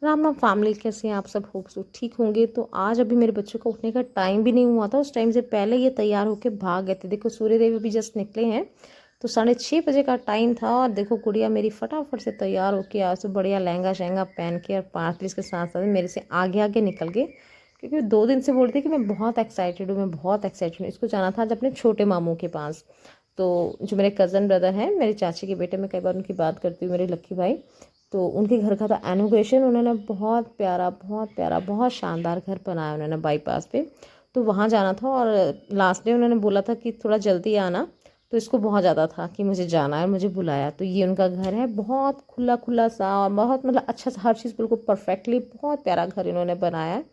Ram Ram family, कैसे हैं आप सब? होप सो ठीक होंगे। तो आज अभी मेरे बच्चों का उठने का टाइम भी नहीं हुआ था, उस टाइम से पहले ये तैयार होके भाग गए थे। देखो सूर्यदेव अभी जस्ट निकले हैं, तो 6:30 बजे का टाइम था। और देखो गुड़िया मेरी फटाफट से तैयार होके आज तो बढ़िया लहंगा शहंगा पहन के और पार्टलीस के साथ साथ मेरे से आगे आगे निकल गए, क्योंकि 2 दिन से बोल रही थी कि मैं बहुत एक्साइटेड हूँ, मैं बहुत एक्साइटेड हूँ। इसको जाना था आज अपने छोटे मामू के पास। तो जो मेरे कज़न ब्रदर हैं, मेरे चाची के बेटे, मैं कई बार उनकी बात करती हूँ, मेरे लक्की भाई, तो उनके घर का था एनोग्रेशन। उन्होंने बहुत प्यारा बहुत प्यारा बहुत शानदार घर बनाया उन्होंने बाईपास पे। तो वहाँ जाना था और लास्ट डे उन्होंने बोला था कि थोड़ा जल्दी आना, तो इसको बहुत ज़्यादा था कि मुझे जाना है और मुझे बुलाया। तो ये उनका घर है, बहुत खुला खुला सा और बहुत मतलब अच्छा सा, हर चीज़ बिल्कुल परफेक्टली, बहुत प्यारा घर इन्होंने बनाया है।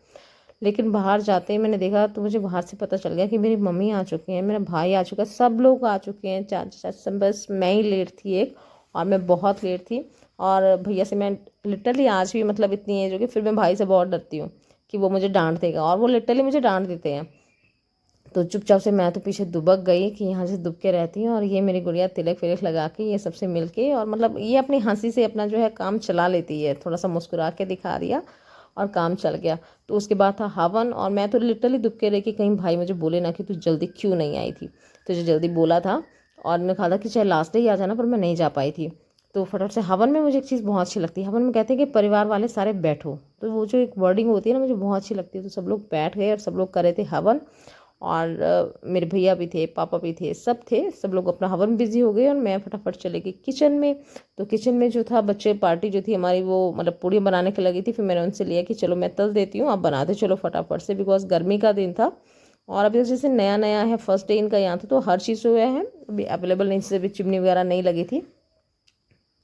लेकिन बाहर जाते ही मैंने देखा तो मुझे बाहर से पता चल गया कि मेरी मम्मी आ चुकी हैं, मेरा भाई आ चुका है, सब लोग आ चुके हैं, चाचा चाची सब, बस मैं ही लेट थी एक, और मैं बहुत लेट थी। और भैया से मैं लिटरली आज भी मतलब इतनी एज होगी फिर मैं भाई से बहुत डरती हूँ कि वो मुझे डांट देगा, और वो लिटरली मुझे डांट देते हैं। तो चुपचाप से मैं तो पीछे दुबक गई कि यहाँ से दुब के रहती हूँ। और ये मेरी गुड़िया तिलक फिलक लगा के ये सबसे मिल के, और मतलब ये अपनी हंसी से अपना जो है काम चला लेती है, थोड़ा सा मुस्कुरा के दिखा दिया और काम चल गया। तो उसके बाद था हवन, और मैं तो लिटरली दुब के रही कि कहीं भाई मुझे बोले ना कि तू जल्दी क्यों नहीं आई थी। तुझे जल्दी बोला था और मैंने कहा था कि चाहे लास्ट डे ही आ जाना, पर मैं नहीं जा पाई थी। तो फटाफट से हवन में मुझे एक चीज़ बहुत अच्छी लगती है, हवन में कहते हैं कि परिवार वाले सारे बैठो, तो वो जो एक वर्डिंग होती है ना, मुझे बहुत अच्छी लगती है। तो सब लोग बैठ गए और सब लोग कर रहे थे हवन। और मेरे भैया भी थे, पापा भी थे, सब थे, सब लोग अपना हवन बिजी हो गए और मैं फटाफट चले गई किचन में। तो किचन में जो था, बच्चे पार्टी जो थी हमारी, वो मतलब पूड़ी बनाने के लगी थी। फिर मैंने उनसे लिया कि चलो मैं तल देती हूँ, आप बनाते चलो फटाफट से, बिकॉज गर्मी का दिन था। और अभी जैसे नया नया है, फर्स्ट डे इनका यहाँ था, तो हर चीज़ जो है अभी अवेलेबल नहीं, जैसे अभी चिमनी वगैरह नहीं लगी थी।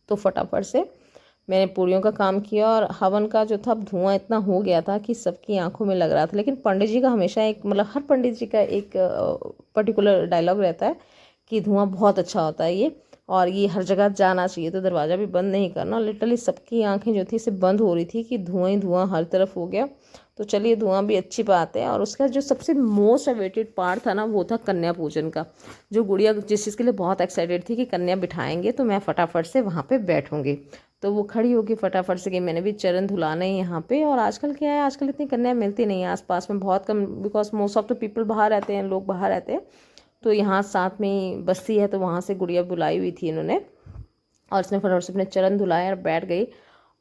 तो फटाफट से मैंने पूरियों का काम किया। और हवन का जो था, धुआं इतना हो गया था कि सबकी आंखों में लग रहा था। लेकिन पंडित जी का हमेशा एक मतलब हर पंडित जी का एक पर्टिकुलर डायलॉग रहता है कि धुआं बहुत अच्छा होता है ये, और ये हर जगह जाना चाहिए, तो दरवाज़ा भी बंद नहीं करना। लिटरली सबकी आंखें जो थी से बंद हो रही थी कि धुआं ही धुआं हर तरफ हो गया। तो चलिए, धुआं भी अच्छी बात है। और उसका जो सबसे मोस्ट अवेटेड पार्ट था ना, वो था कन्या पूजन का। जो गुड़िया जिस चीज़ के लिए बहुत एक्साइटेड थी कि कन्या बिठाएंगे, तो मैं फटाफट से वहाँ पे बैठूंगी। तो वो खड़ी होगी फटाफट से कि मैंने भी चरण धुलाने हैं यहाँ पे। और आजकल क्या है, आजकल इतनी कन्या मिलती नहीं है आसपास में, बहुत कम, because most of the people बाहर रहते हैं, लोग बाहर रहते हैं। तो यहाँ साथ में ही बस्ती है, तो वहाँ से गुड़िया बुलाई हुई थी इन्होंने, और इसने फटाफट से अपने चरण धुलाए और बैठ गई।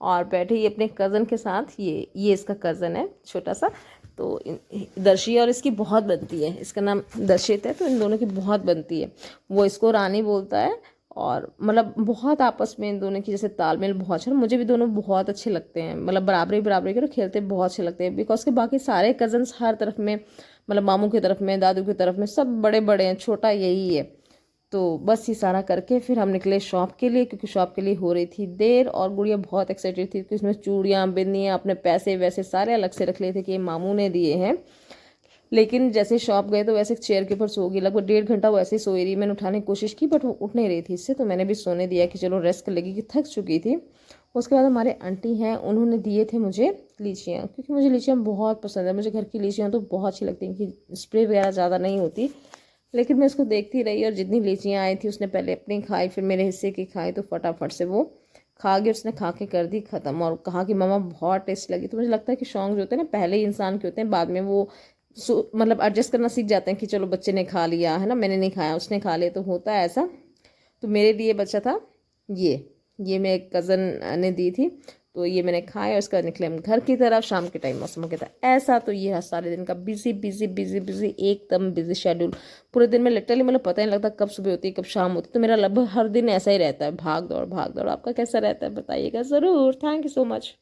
और बैठे ही अपने कज़न के साथ, ये इसका कज़न है छोटा सा। तो दर्शी और इसकी बहुत बनती है, इसका नाम दर्शित है, तो इन दोनों की बहुत बनती है। वो इसको रानी बोलता है, और मतलब बहुत आपस में इन दोनों की जैसे तालमेल बहुत अच्छा। मुझे भी दोनों बहुत अच्छे लगते हैं, मतलब बराबरी बराबरी के खेलते बहुत अच्छे लगते हैं। बिकॉज के बाकी सारे कज़न्स हर तरफ में, मतलब मामू की तरफ में, दादू की तरफ में, सब बड़े बड़े हैं, छोटा यही है। तो बस ये सारा करके फिर हम निकले शॉप के लिए, क्योंकि शॉप के लिए हो रही थी देर। और गुड़िया बहुत एक्साइटेड थी कि उसमें चूड़ियाँ बिंदियाँ, अपने पैसे वैसे सारे अलग से रख लिए थे कि ये मामू ने दिए हैं। लेकिन जैसे शॉप गए तो वैसे चेयर के ऊपर सो गई, लगभग 1.5 घंटा वो ऐसे ही सोई रही। मैंने उठाने की कोशिश की बट वो उठ नहीं रही थी इससे, तो मैंने भी सोने दिया कि चलो रेस्ट कर लेगी, कि थक चुकी थी। उसके बाद हमारे आंटी हैं, उन्होंने दिए थे मुझे लीचियाँ, क्योंकि मुझे लीचियाँ बहुत पसंद है। मुझे घर की लीचियाँ तो बहुत अच्छी लगती हैं, कि स्प्रे वगैरह ज़्यादा नहीं होती। लेकिन मैं उसको देखती रही, और जितनी लीचियाँ आई थी उसने पहले अपनी खाई, फिर मेरे हिस्से की खाई, तो फटाफट से वो खा गई। उसने खा के कर दी ख़त्म, और कहा कि मम्मा बहुत टेस्ट लगी। तो मुझे लगता है कि शौक जो होते हैं ना, पहले ही इंसान के होते हैं, बाद में वो मतलब एडजस्ट करना सीख जाते हैं कि चलो बच्चे ने खा लिया है ना, मैंने नहीं खाया उसने खा लिया, तो होता है ऐसा। तो मेरे लिए बचा था ये ये मेरे कज़न ने दी थी, तो ये मैंने खाया। और उसका निकले हम घर की तरफ, शाम के टाइम मौसम कहता है ऐसा। तो ये है सारे दिन का बिजी बिजी बिजी बिजी, एकदम बिजी शेड्यूल। पूरे दिन में लिटरली मतलब पता नहीं लगता कब सुबह होती है कब शाम होती है। तो मेरा लगभग हर दिन ऐसा ही रहता है, भाग दौड़ भाग दौड़। आपका कैसा रहता है बताइएगा ज़रूर। Thank you so much.